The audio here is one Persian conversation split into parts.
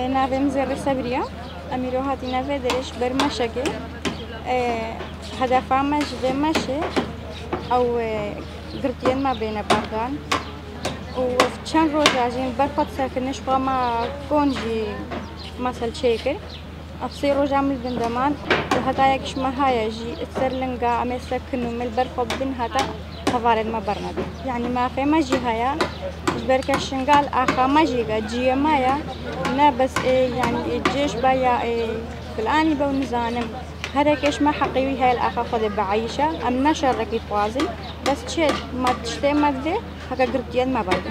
نافم زر صبريا أميرو هاتي نافي درش برمشكي هدفا مش بمشي أو قرتين ما بين بردان وفي چند روز عجين برفت ساكنش ما كونجي مثل شيكر أفسي روز عمل بندمان وهتا يكش ما هاي جي تسرلنقا عمي ساكنو من البرفت بن هتا هفارد ما برنادي يعني ما في ما جي هيا جبرك الشنقال آخا ما جيغا جي مايا نا بس يعني الجيش بايا بالآني بو نزانم هركش ما حقيوي هاي الآخا خود بعيشة أم نشرك يتوازن بس تشد ما تشتي ما ذي هكا قرتين ما برد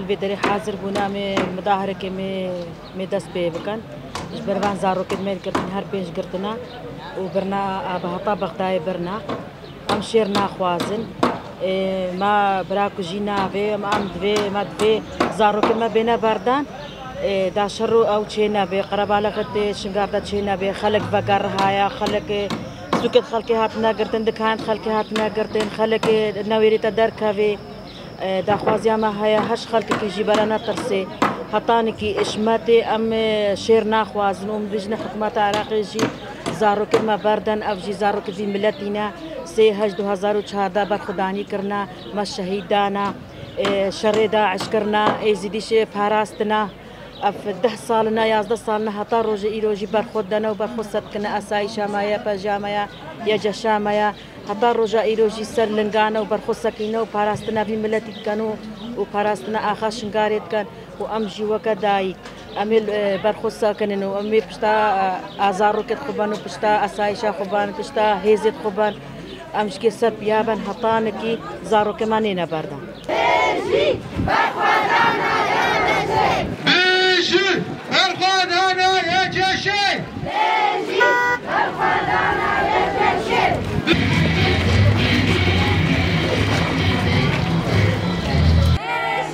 بدري حاضر بونا مظاهرة كمي دست بيبكن جبران زارو كدمين كرتن هر بيش قرتنا وبرنا بهطا بغداي برنا ام شيرنا خوازن ما براكو جينا في ما ام دفي ما دفي زارو كما بينا بردان دا شرو او تشينا بي قرباله قد شنقار دا تشينا بي خلق بقر هايا خلق سوكت خلقي هاتنا قرتن دكان خلقي هاتنا قرتن خلق نويري تدركا في دا خوازيا ما هيا هش خلق كي جبرنا ترسي هطانكي اشماتي ام شيرنا خوازن ام بجنا حكومة عراقي جي زارو كما بردن او جي زارو كي ملتنا سي هج 2014 برخداني کرنا ما شهيدانا شر داعش کرنا ايزيديش پاراستنا اف 10 سالنا 11 سالنا هتا روج ايروجي برخدنا وبرخصت كنا اسايشا مايا بجامايا يا جشامايا هتا روجا ايروجي سر لنگانا وبرخصكينا وپاراستنا في ملتي كانوا وپاراستنا اخا شنگاريت كان وامجي وكداي امل برخصا كننو امي بشتا ازارو كت خبان وبشتا اسايشا خبان بشتا هيزت خبان امشكي سر بيابن هطانكي زارو كمانينا بردا بيجي برخدانا يا جشي بيجي برخدانا يا جشي بيجي برخدانا يا جشي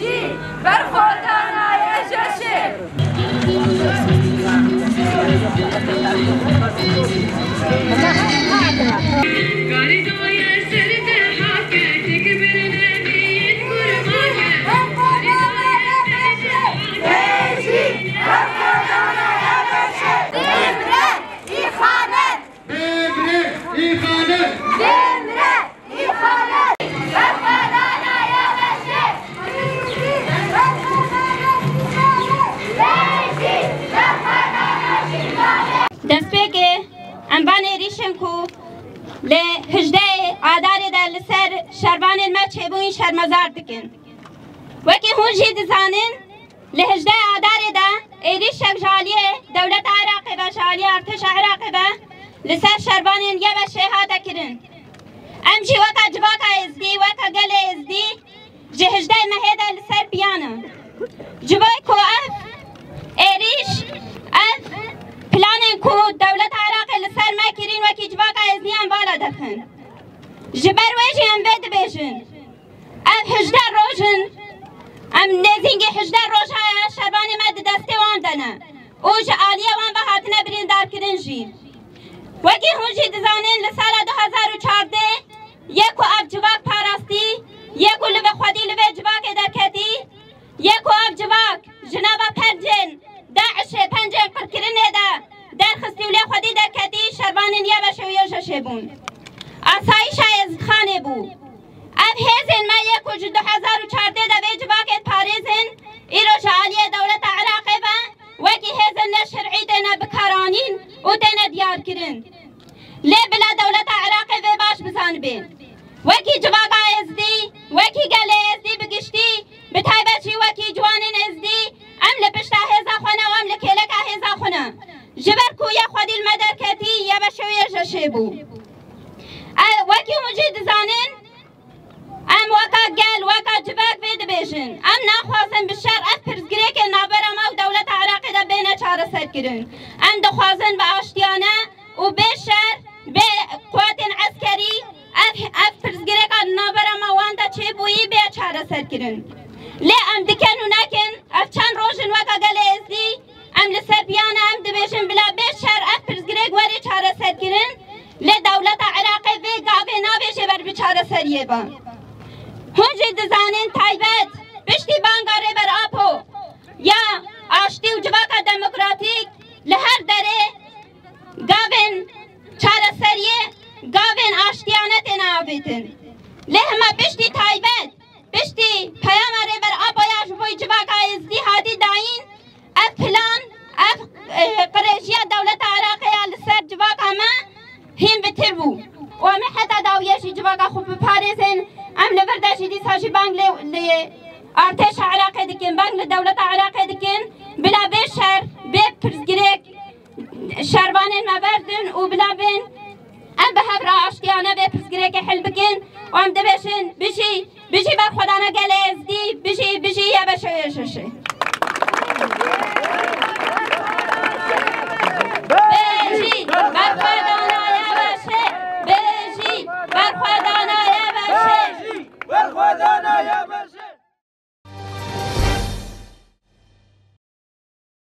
بيجي برخدانا يا جشي ريشنكو لهجدة عاداري دا لسر شربان المچه بوين شرمزار دكن وكي هون جي دزانن لهجدة عاداري دا ريشك جالية دولة عراقي با جالية ارتش عراقي با لسر شربان يبا شهادة كرن امجي وكا جباكا ازدي وكا قل ازدي جهجدة مهيدا لسر بيانا جباكو اف ريش اف پلانن کو دولت عراق لسر ما کرین وکی جواکا ازنیان بالا دخن جبر ویجی ام بید بیشن ام 18 روشن ام نزینگی 18 روش های شربان مد دسته وان دنه اوش آلیه وان بحاتنه برین دار کرن جی وکی هونجی دزانین لسال 2014 یکو اب جواک پاراستی یکو لبه خودی لبه جواک درکتی یکو اب جواک جنابا پنجن داعش پنجن قرکرنه دا در خستی ولی خودی در کتی شربان نیا بشویه جشبون آسایش از خانه بو اب هزن ما یک وجود 2014 دا بیج باکت پاریزن ایرو جالیه دولت عراق با وکی هزن نشرعی تنا بکارانین و تنا دیار کرن لی بلا دولت عراق و باش بزن بین وکی جواقع ازدی وکی گله ازدی بگشتی بتایبتی وکی جوانن ازدی ام لپشتا هزا خونه و ام لکلکا هزا خونه جبر کویا خودی المدرکتی یا بشوی جشبو هونجی دزانین ام وکا گل وکا جبک بید بیشن ام نخوازن بشر اف پرزگری که نابر اما و دولت عراقی دا بینه چاره سر کرن ام دخوازن به آشتیانه و بشر به قوات عسکری اف پرزگری که نابر اما وانده چه بویی به چاره سر کرن لی ام دکن و نکن اف چند روشن وکا گل ازدی ام لسر بیانه ام دبیشن بلا بشر اف پرزگری گواری چاره سر کرن لی دولت عراقی وی گاوه نابیشه بر بچاره سریه با هونجی دزانین تایبت پشتی بانگاره بر آپو یا آشتی و جواکا دموکراتیک لهر دره گاوین چاره سریه گاوین آشتیانت نابیتن لهما پشتی تایبت پشتی پیاماره بر آپو یا جوی جواکا ازدی هادی داین اف پلان اف قریشیا دولت عراقی لسر جواکا ما هم بتر بو و همه حتی داویشی جواکا خوب بپارزن ام لبرداشی دی ساشی بانگ لی ارتش عراقی دکن بانگ لدولت عراقی دکن بلا بشر به پرزگریک شربانین مبردن و بلا بین ام به هفر آشتیانه به پرزگریک حل بکن و ام دبشن بشی بر خدانا گل ازدی بشی یا بشویششه بشی بر خدانا